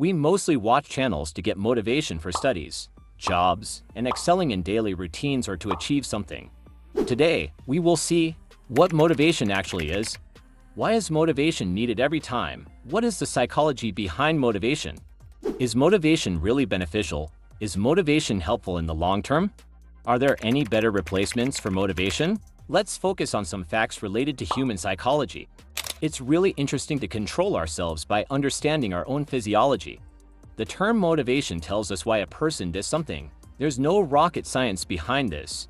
We mostly watch channels to get motivation for studies, jobs, and excelling in daily routines or to achieve something. Today, we will see what motivation actually is. Why is motivation needed every time? What is the psychology behind motivation? Is motivation really beneficial? Is motivation helpful in the long term? Are there any better replacements for motivation? Let's focus on some facts related to human psychology. It's really interesting to control ourselves by understanding our own physiology. The term motivation tells us why a person does something. There's no rocket science behind this.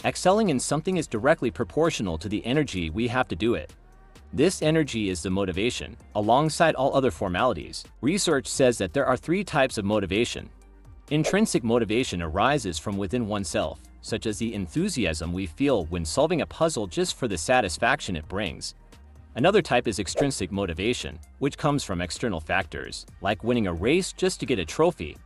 Excelling in something is directly proportional to the energy we have to do it. This energy is the motivation, alongside all other formalities. Research says that there are three types of motivation. Intrinsic motivation arises from within oneself, such as the enthusiasm we feel when solving a puzzle just for the satisfaction it brings. Another type is extrinsic motivation, which comes from external factors, like winning a race just to get a trophy.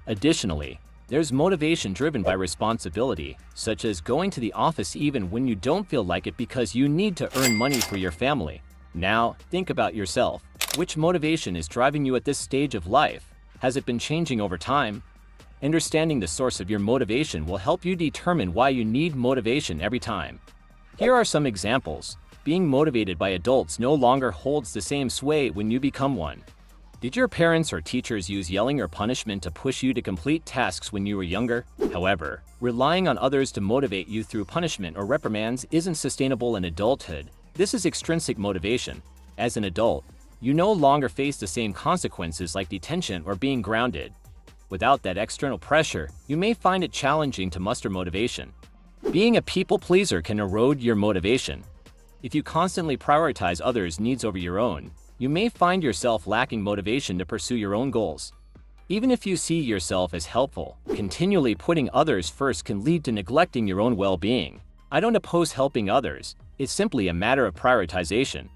Additionally, there's motivation driven by responsibility, such as going to the office even when you don't feel like it because you need to earn money for your family. Now, think about yourself. Which motivation is driving you at this stage of life? Has it been changing over time? Understanding the source of your motivation will help you determine why you need motivation every time. Here are some examples. Being motivated by adults no longer holds the same sway when you become one. Did your parents or teachers use yelling or punishment to push you to complete tasks when you were younger? However, relying on others to motivate you through punishment or reprimands isn't sustainable in adulthood. This is extrinsic motivation. As an adult, you no longer face the same consequences like detention or being grounded. Without that external pressure, you may find it challenging to muster motivation. Being a people pleaser can erode your motivation. If you constantly prioritize others' needs over your own, you may find yourself lacking motivation to pursue your own goals. Even if you see yourself as helpful, continually putting others first can lead to neglecting your own well-being. I don't oppose helping others, it's simply a matter of prioritization.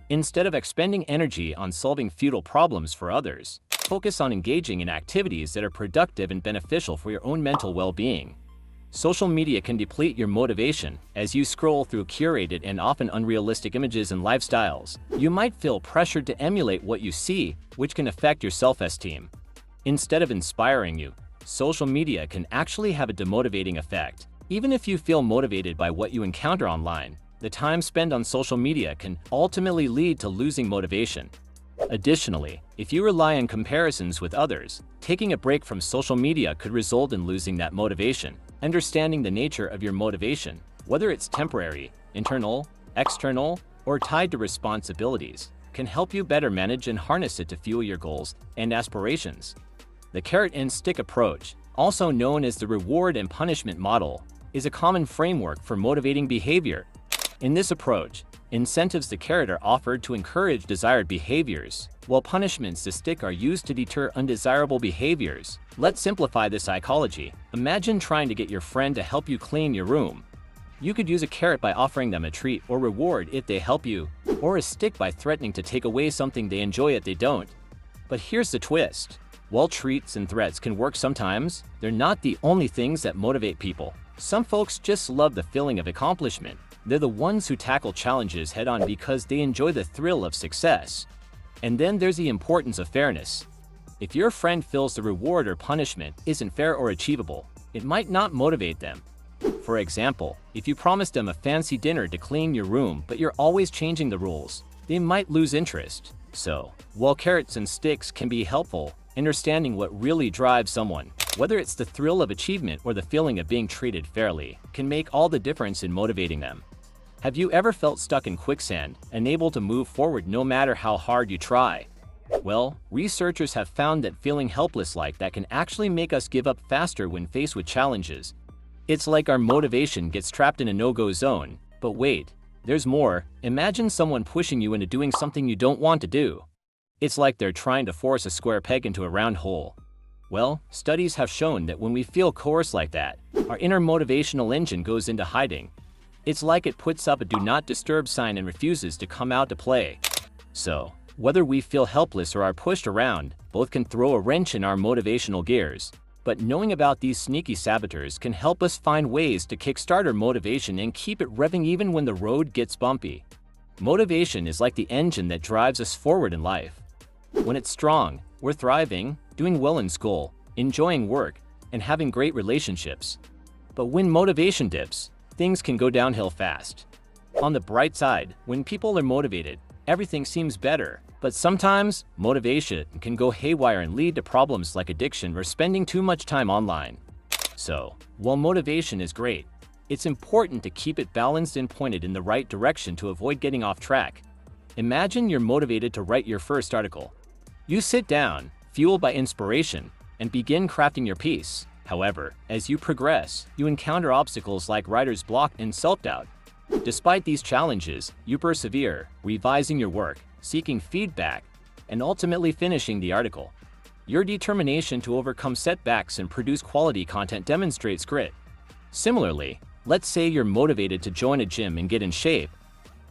Instead of expending energy on solving futile problems for others, focus on engaging in activities that are productive and beneficial for your own mental well-being. Social media can deplete your motivation as you scroll through curated and often unrealistic images and lifestyles. You might feel pressured to emulate what you see, which can affect your self-esteem. Instead of inspiring you, social media can actually have a demotivating effect. Even if you feel motivated by what you encounter online, the time spent on social media can ultimately lead to losing motivation. Additionally, if you rely on comparisons with others, taking a break from social media could result in losing that motivation. Understanding the nature of your motivation, whether it's temporary, internal, external, or tied to responsibilities, can help you better manage and harness it to fuel your goals and aspirations. The carrot and stick approach, also known as the reward and punishment model, is a common framework for motivating behavior. In this approach, incentives the carrot are offered to encourage desired behaviors, while punishments the stick are used to deter undesirable behaviors. Let's simplify the psychology. Imagine trying to get your friend to help you clean your room. You could use a carrot by offering them a treat or reward if they help you, or a stick by threatening to take away something they enjoy if they don't. But here's the twist. While treats and threats can work sometimes, they're not the only things that motivate people. Some folks just love the feeling of accomplishment. They're the ones who tackle challenges head-on because they enjoy the thrill of success. And then there's the importance of fairness. If your friend feels the reward or punishment isn't fair or achievable, it might not motivate them. For example, if you promise them a fancy dinner to clean your room but you're always changing the rules, they might lose interest. So, while carrots and sticks can be helpful, understanding what really drives someone, whether it's the thrill of achievement or the feeling of being treated fairly, can make all the difference in motivating them. Have you ever felt stuck in quicksand, unable to move forward no matter how hard you try? Well, researchers have found that feeling helpless like that can actually make us give up faster when faced with challenges. It's like our motivation gets trapped in a no-go zone. But wait, there's more. Imagine someone pushing you into doing something you don't want to do. It's like they're trying to force a square peg into a round hole. Well, studies have shown that when we feel coerced like that, our inner motivational engine goes into hiding. It's like it puts up a do not disturb sign and refuses to come out to play. So, whether we feel helpless or are pushed around, both can throw a wrench in our motivational gears. But knowing about these sneaky saboteurs can help us find ways to kickstart our motivation and keep it revving even when the road gets bumpy. Motivation is like the engine that drives us forward in life. When it's strong, we're thriving, doing well in school, enjoying work, and having great relationships. But when motivation dips, things can go downhill fast. On the bright side, when people are motivated, everything seems better. But sometimes, motivation can go haywire and lead to problems like addiction or spending too much time online. So, while motivation is great, it's important to keep it balanced and pointed in the right direction to avoid getting off track. Imagine you're motivated to write your first article. You sit down, fueled by inspiration, and begin crafting your piece. However, as you progress, you encounter obstacles like writer's block and self-doubt. Despite these challenges, you persevere, revising your work, seeking feedback, and ultimately finishing the article. Your determination to overcome setbacks and produce quality content demonstrates grit. Similarly, let's say you're motivated to join a gym and get in shape.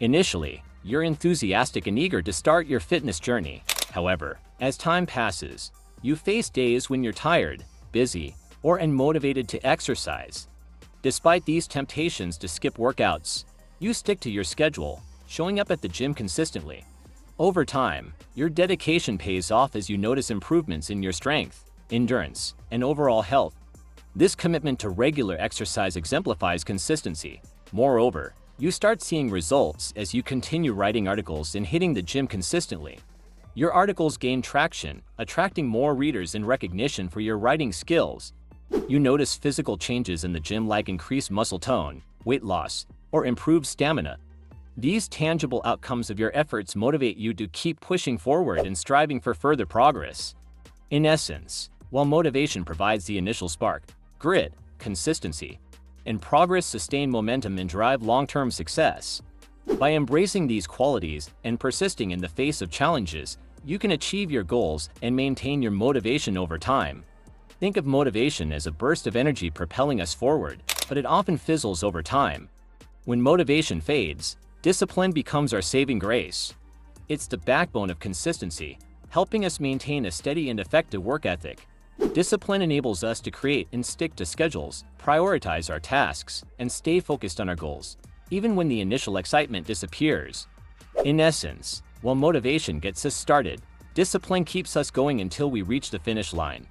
Initially, you're enthusiastic and eager to start your fitness journey. However, as time passes, you face days when you're tired, busy, or unmotivated to exercise. Despite these temptations to skip workouts, you stick to your schedule, showing up at the gym consistently. Over time, your dedication pays off as you notice improvements in your strength, endurance, and overall health. This commitment to regular exercise exemplifies consistency. Moreover, you start seeing results as you continue writing articles and hitting the gym consistently. Your articles gain traction, attracting more readers and recognition for your writing skills. You notice physical changes in the gym like increased muscle tone, weight loss, or improved stamina. These tangible outcomes of your efforts motivate you to keep pushing forward and striving for further progress. In essence, while motivation provides the initial spark, grit, consistency, and progress sustain momentum and drive long-term success. By embracing these qualities and persisting in the face of challenges, you can achieve your goals and maintain your motivation over time. Think of motivation as a burst of energy propelling us forward, but it often fizzles over time. When motivation fades, discipline becomes our saving grace. It's the backbone of consistency, helping us maintain a steady and effective work ethic. Discipline enables us to create and stick to schedules, prioritize our tasks, and stay focused on our goals, even when the initial excitement disappears. In essence, while motivation gets us started, discipline keeps us going until we reach the finish line.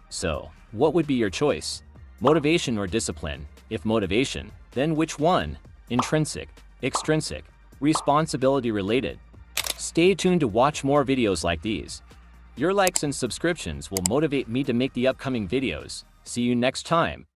So, what would be your choice? Motivation or discipline? If motivation, then which one? Intrinsic, extrinsic, responsibility related? Stay tuned to watch more videos like these. Your likes and subscriptions will motivate me to make the upcoming videos. See you next time.